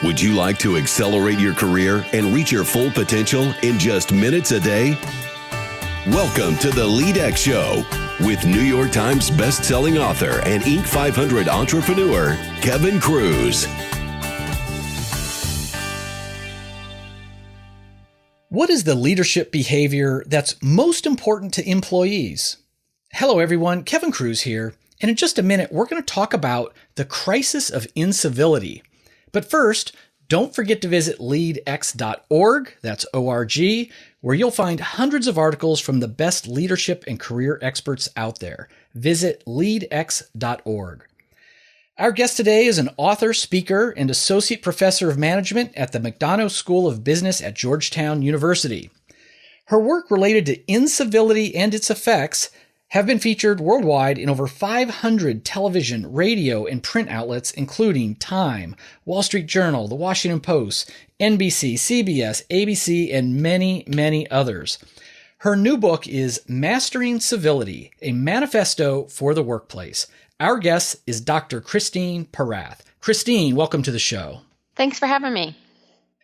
Would you like to accelerate your career and reach your full potential in just minutes a day? Welcome to the LEADx Show with New York Times best-selling author and Inc. 500 entrepreneur, Kevin Kruse. What is the leadership behavior that's most important to employees? Hello, everyone. Kevin Kruse here. And in just a minute, we're going to talk about the crisis of incivility. But first, don't forget to visit leadx.org, that's O-R-G, where you'll find hundreds of articles from the best leadership and career experts out there. Visit leadx.org. Our guest today is an author, speaker, and associate professor of management at the McDonough School of Business at Georgetown University. Her work related to incivility and its effects have been featured worldwide in over 500 television, radio, and print outlets, including Time, Wall Street Journal, The Washington Post, NBC, CBS, ABC, and many, many others. Her new book is Mastering Civility, a Manifesto for the Workplace. Our guest is Dr. Christine Porath. Christine, welcome to the show. Thanks for having me.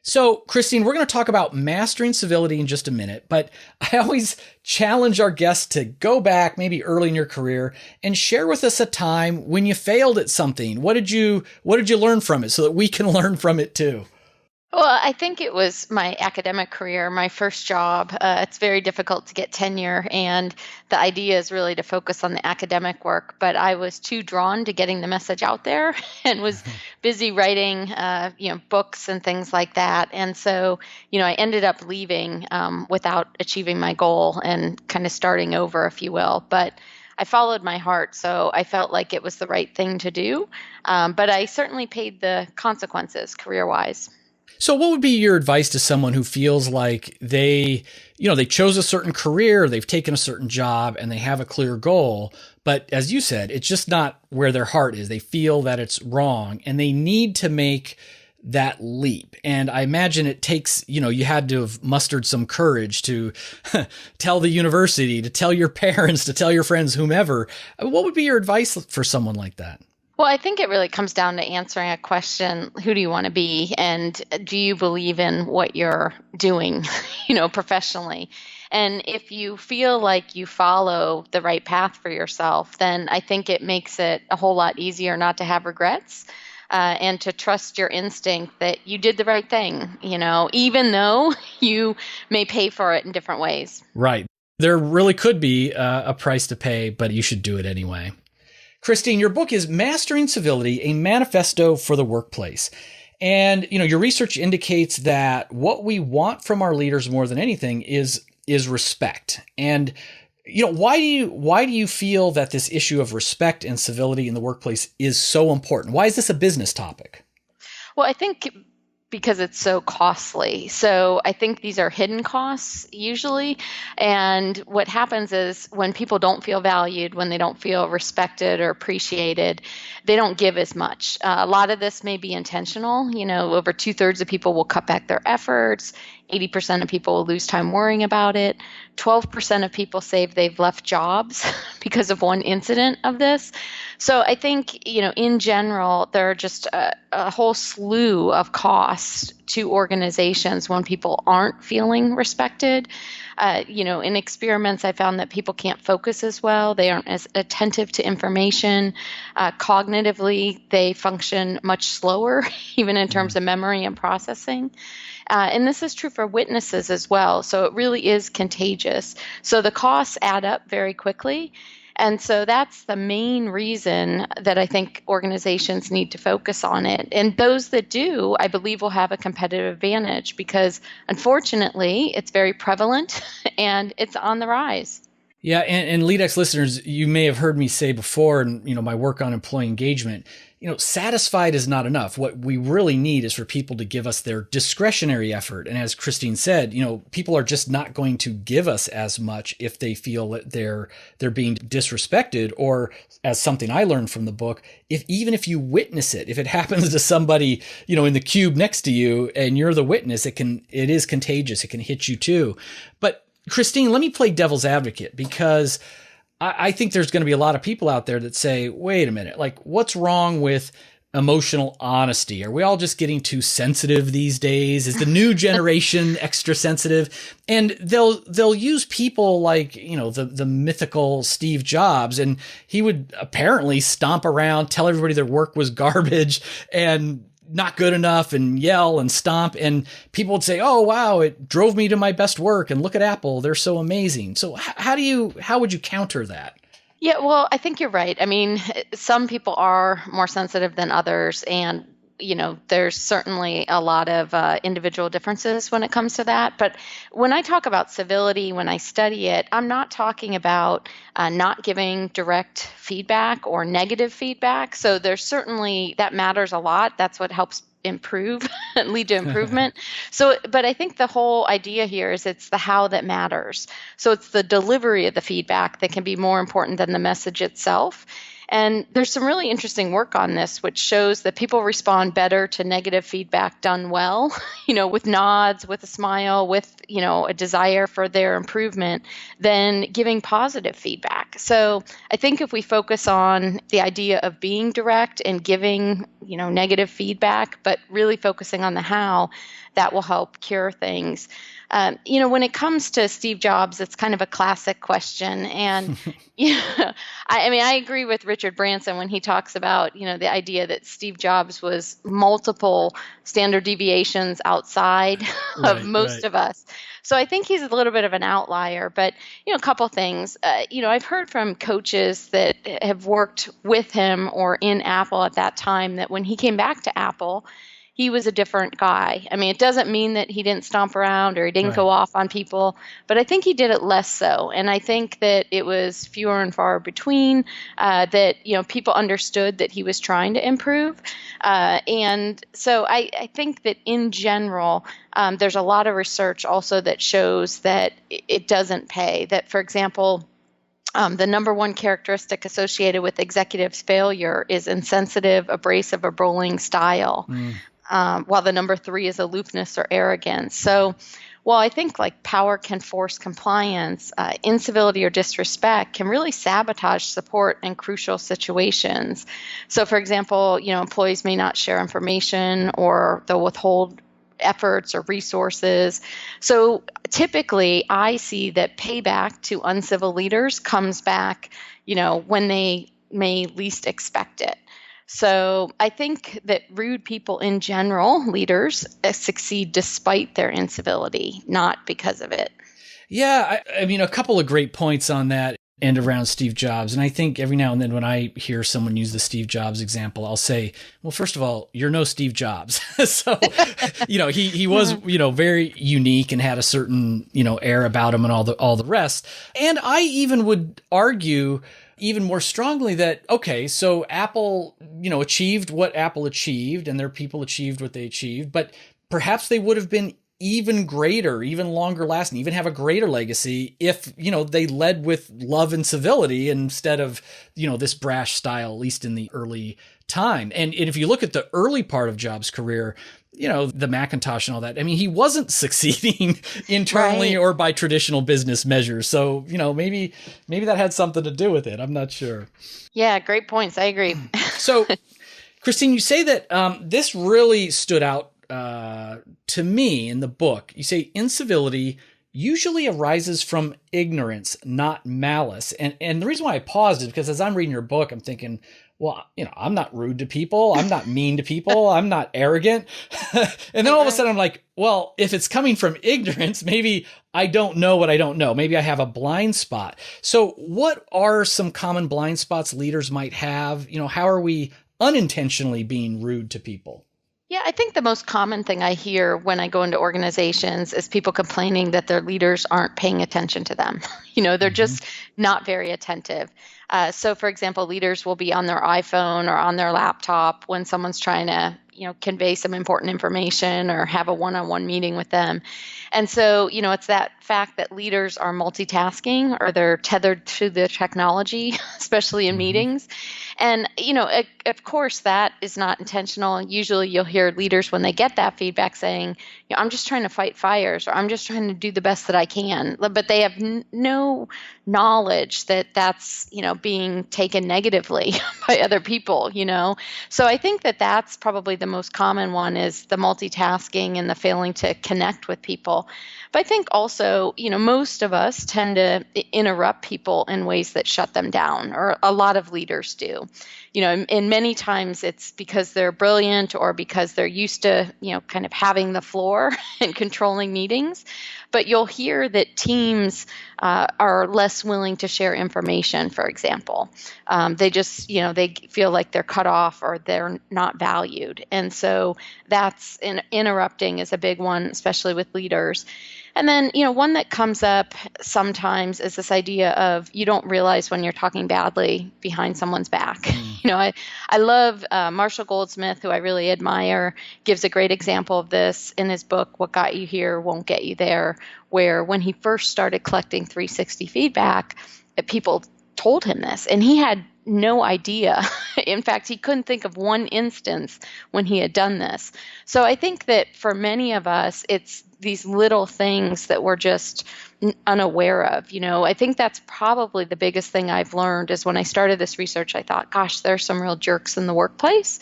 So, Christine, we're going to talk about mastering civility in just a minute, but I always challenge our guests to go back maybe early in your career and share with us a time when you failed at something. What did you learn from it so that we can learn from it too? Well, I think it was my academic career, my first job. It's very difficult to get tenure, and the idea is really to focus on the academic work. But I was too drawn to getting the message out there and was busy writing, books and things like that. And so, I ended up leaving without achieving my goal and kind of starting over, if you will. But I followed my heart, so I felt like it was the right thing to do. But I certainly paid the consequences career-wise. So what would be your advice to someone who feels like they chose a certain career, they've taken a certain job, and they have a clear goal, but as you said, it's just not where their heart is. They feel that it's wrong, and they need to make that leap. And I imagine it takes, you had to have mustered some courage to tell the university, to tell your parents, to tell your friends, whomever. What would be your advice for someone like that? Well, I think it really comes down to answering a question: who do you want to be, and do you believe in what you're doing, professionally? And if you feel like you follow the right path for yourself, then I think it makes it a whole lot easier not to have regrets and to trust your instinct that you did the right thing, even though you may pay for it in different ways. Right. There really could be a price to pay, but you should do it anyway. Christine, your book is Mastering Civility, a Manifesto for the Workplace. And, your research indicates that what we want from our leaders more than anything is respect. And, why do you feel that this issue of respect and civility in the workplace is so important? Why is this a business topic? Well, I think because it's so costly. So I think these are hidden costs usually. And what happens is when people don't feel valued, when they don't feel respected or appreciated, they don't give as much. A lot of this may be intentional. Over 2/3 of people will cut back their efforts. 80% of people will lose time worrying about it. 12% of people say they've left jobs because of one incident of this. So I think, in general, there are just a whole slew of costs to organizations when people aren't feeling respected. In experiments, I found that people can't focus as well. They aren't as attentive to information. Cognitively, they function much slower, even in terms of memory and processing. And this is true for witnesses as well. So it really is contagious. So the costs add up very quickly. And so that's the main reason that I think organizations need to focus on it. And those that do, I believe, will have a competitive advantage because, unfortunately, it's very prevalent and it's on the rise. Yeah, and LEADx listeners, you may have heard me say before, and my work on employee engagement, satisfied is not enough. What we really need is for people to give us their discretionary effort. And as Christine said, people are just not going to give us as much if they feel that they're being disrespected, or as something I learned from the book, even if you witness it, if it happens to somebody, in the cube next to you and you're the witness, it is contagious. It can hit you too. But Christine, let me play devil's advocate, because I think there's going to be a lot of people out there that say, wait a minute, like what's wrong with emotional honesty? Are we all just getting too sensitive these days? Is the new generation extra sensitive? And they'll use people like, the mythical Steve Jobs, and he would apparently stomp around, tell everybody their work was garbage and not good enough, and yell and stomp. And people would say, oh, wow, it drove me to my best work. And look at Apple. They're so amazing. So how would you counter that? Yeah, well, I think you're right. I mean, some people are more sensitive than others, and there's certainly a lot of individual differences when it comes to that. But when I talk about civility, when I study it, I'm not talking about not giving direct feedback or negative feedback. So there's certainly, that matters a lot. That's what helps improve and lead to improvement. But I think the whole idea here is it's the how that matters. So it's the delivery of the feedback that can be more important than the message itself. And there's some really interesting work on this, which shows that people respond better to negative feedback done well, with nods, with a smile, with, a desire for their improvement, than giving positive feedback. So I think if we focus on the idea of being direct and giving, negative feedback, but really focusing on the how, that will help cure things. When it comes to Steve Jobs, it's kind of a classic question. And, I agree with Richard Branson when he talks about, the idea that Steve Jobs was multiple standard deviations outside of most of us. So I think he's a little bit of an outlier. But, a couple things. I've heard from coaches that have worked with him or in Apple at that time that when he came back to Apple, he was a different guy. I mean, it doesn't mean that he didn't stomp around or he didn't go off on people, but I think he did it less so. And I think that it was fewer and far between, that, people understood that he was trying to improve. And so I think that in general, there's a lot of research also that shows that it doesn't pay. That, for example, the number one characteristic associated with executives' failure is insensitive, abrasive, or bullying style. While the number 3 is aloofness or arrogance. So while I think like power can force compliance, incivility or disrespect can really sabotage support in crucial situations. So for example, employees may not share information, or they'll withhold efforts or resources. So typically I see that payback to uncivil leaders comes back, when they may least expect it. So I think that rude people in general, leaders, succeed despite their incivility, not because of it. Yeah, I mean, a couple of great points on that and around Steve Jobs. And I think every now and then when I hear someone use the Steve Jobs example, I'll say, well, first of all, you're no Steve Jobs. So, he was, very unique and had a certain, air about him and all the rest. And I even would argue even more strongly that, okay, so Apple, achieved what Apple achieved and their people achieved what they achieved, but perhaps they would have been even greater, even longer lasting, even have a greater legacy if, they led with love and civility instead of, this brash style, at least in the early time. And if you look at the early part of Jobs' career, the Macintosh and all that, I mean, he wasn't succeeding internally or by traditional business measures. So, maybe that had something to do with it. I'm not sure. Yeah, great points. I agree. So, Christine, you say that this really stood out to me in the book. You say incivility usually arises from ignorance, not malice. And the reason why I paused is because as I'm reading your book, I'm thinking, well, I'm not rude to people. I'm not mean to people. I'm not arrogant. And then all of a sudden I'm like, well, if it's coming from ignorance, maybe I don't know what I don't know. Maybe I have a blind spot. So what are some common blind spots leaders might have? How are we unintentionally being rude to people? Yeah, I think the most common thing I hear when I go into organizations is people complaining that their leaders aren't paying attention to them. They're just not very attentive. So, for example, leaders will be on their iPhone or on their laptop when someone's trying to, convey some important information or have a one-on-one meeting with them. And so, it's that fact that leaders are multitasking or they're tethered to the technology, especially in meetings. And, of course, that is not intentional. Usually you'll hear leaders when they get that feedback saying, I'm just trying to fight fires, or I'm just trying to do the best that I can. But they have no knowledge that that's, being taken negatively by other people, So I think that that's probably the most common one, is the multitasking and the failing to connect with people. But I think also, most of us tend to interrupt people in ways that shut them down, or a lot of leaders do. And many times it's because they're brilliant, or because they're used to, kind of having the floor and controlling meetings. But you'll hear that teams are less willing to share information, for example. They just, they feel like they're cut off or they're not valued. And so that's interrupting is a big one, especially with leaders. And then, one that comes up sometimes is this idea of you don't realize when you're talking badly behind someone's back. I love Marshall Goldsmith, who I really admire, gives a great example of this in his book, What Got You Here Won't Get You There, where when he first started collecting 360 feedback, people told him this, and he had no idea. In fact, he couldn't think of one instance when he had done this. So I think that for many of us, it's these little things that we're just unaware of. I think that's probably the biggest thing I've learned is when I started this research, I thought, gosh, there's some real jerks in the workplace.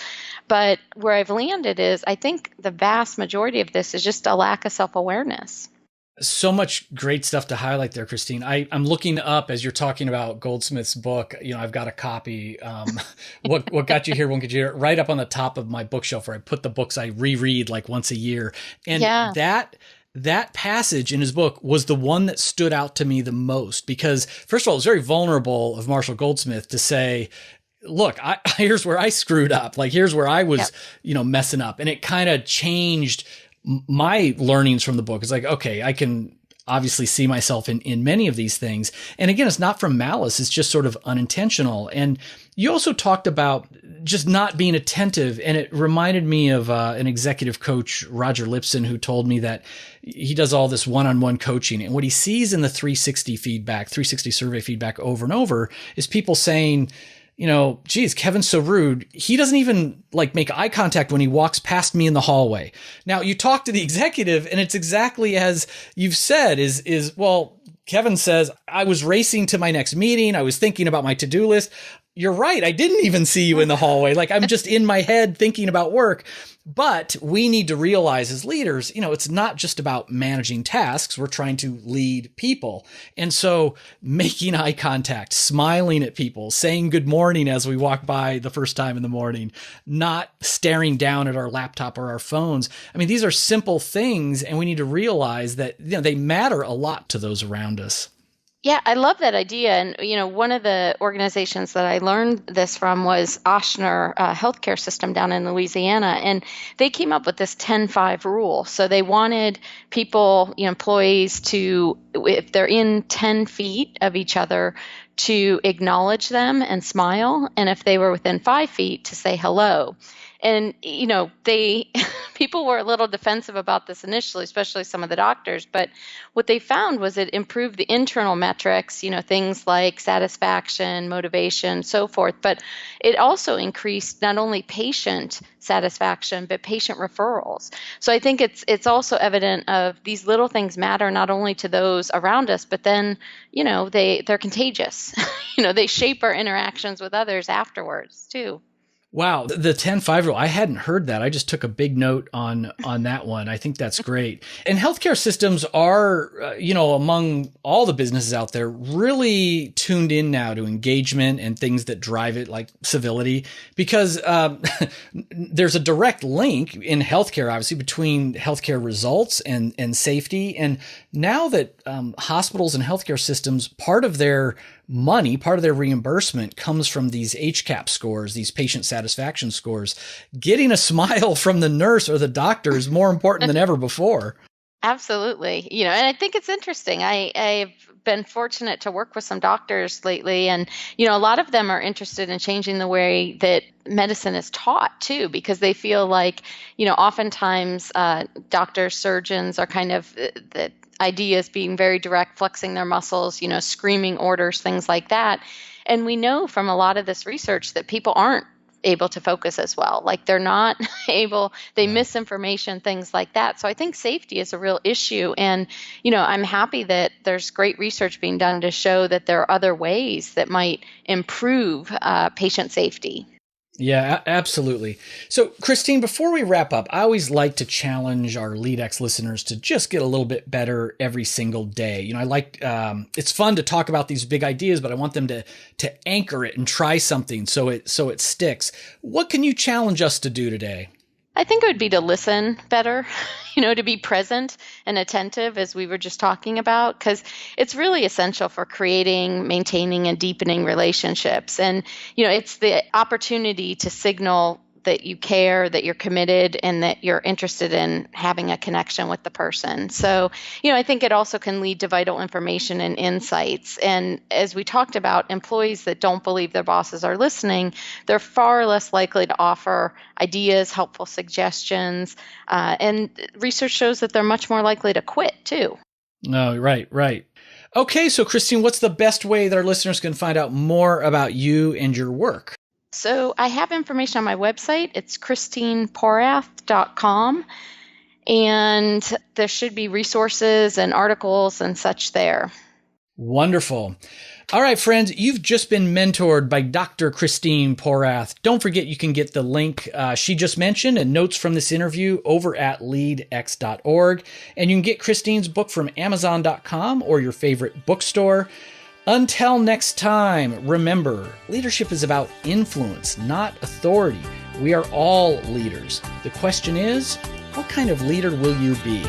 But where I've landed is I think the vast majority of this is just a lack of self-awareness. So much great stuff to highlight there, Christine. I'm looking up as you're talking about Goldsmith's book. I've got a copy. What Got You Here Won't Get You Here, right up on the top of my bookshelf, where I put the books I reread like once a year. And that passage in his book was the one that stood out to me the most, because first of all, it was very vulnerable of Marshall Goldsmith to say, look, here's where I screwed up. Like, here's where I was, messing up. And it kind of changed my learnings from the book. It's like, okay, I can obviously see myself in many of these things. And again, it's not from malice. It's just sort of unintentional. And you also talked about just not being attentive. And it reminded me of an executive coach, Roger Lipson, who told me that he does all this one-on-one coaching. And what he sees in the 360 survey feedback over and over is people saying, geez, Kevin's so rude. He doesn't even make eye contact when he walks past me in the hallway. Now you talk to the executive and it's exactly as you've said well, Kevin says, I was racing to my next meeting. I was thinking about my to-do list. You're right. I didn't even see you in the hallway. I'm just in my head thinking about work. But we need to realize as leaders, it's not just about managing tasks. We're trying to lead people. And so making eye contact, smiling at people, saying good morning as we walk by the first time in the morning, not staring down at our laptop or our phones. I mean, these are simple things, and we need to realize that they matter a lot to those around us. Yeah, I love that idea. And, one of the organizations that I learned this from was Ochsner Healthcare System down in Louisiana. And they came up with this 10-5 rule. So they wanted people, employees to, if they're in 10 feet of each other, to acknowledge them and smile. And if they were within 5 feet, to say hello. And, people were a little defensive about this initially, especially some of the doctors. But what they found was it improved the internal metrics, things like satisfaction, motivation, so forth. But it also increased not only patient satisfaction, but patient referrals. So I think it's also evident of these little things matter not only to those around us, but then, they're contagious. They shape our interactions with others afterwards too. Wow. The 10-5 rule. I hadn't heard that. I just took a big note on that one. I think that's great. And healthcare systems are, among all the businesses out there, really tuned in now to engagement and things that drive it, like civility, because there's a direct link in healthcare, obviously, between healthcare results and safety. And now that hospitals and healthcare systems, part of their money, part of their reimbursement comes from these HCAP scores, these patient satisfaction scores. Getting a smile from the nurse or the doctor is more important than ever before. Absolutely. And I think it's interesting. I've been fortunate to work with some doctors lately, and, a lot of them are interested in changing the way that medicine is taught too, because they feel like, oftentimes doctors, surgeons are kind of the ideas being very direct, flexing their muscles, screaming orders, things like that. And we know from a lot of this research that people aren't able to focus as well. Like they're not able, they miss information, things like that. So I think safety is a real issue. And, I'm happy that there's great research being done to show that there are other ways that might improve patient safety. Yeah, absolutely. So, Christine, before we wrap up, I always like to challenge our LEADx listeners to just get a little bit better every single day. I like, it's fun to talk about these big ideas, but I want them to anchor it and try something so it sticks. What can you challenge us to do today? I think it would be to listen better, to be present and attentive, as we were just talking about, because it's really essential for creating, maintaining, and deepening relationships. And, it's the opportunity to signal that you care, that you're committed, and that you're interested in having a connection with the person. So, I think it also can lead to vital information and insights. And as we talked about, employees that don't believe their bosses are listening, they're far less likely to offer ideas, helpful suggestions, and research shows that they're much more likely to quit too. Oh, right. Okay, so Christine, what's the best way that our listeners can find out more about you and your work? So I have information on my website. It's christineporath.com, and there should be resources and articles and such there. Wonderful. All right, friends, you've just been mentored by Dr. Christine Porath. Don't forget you can get the link she just mentioned and notes from this interview over at leadx.org. And you can get Christine's book from Amazon.com or your favorite bookstore. Until next time, remember, leadership is about influence, not authority. We are all leaders. The question is, what kind of leader will you be?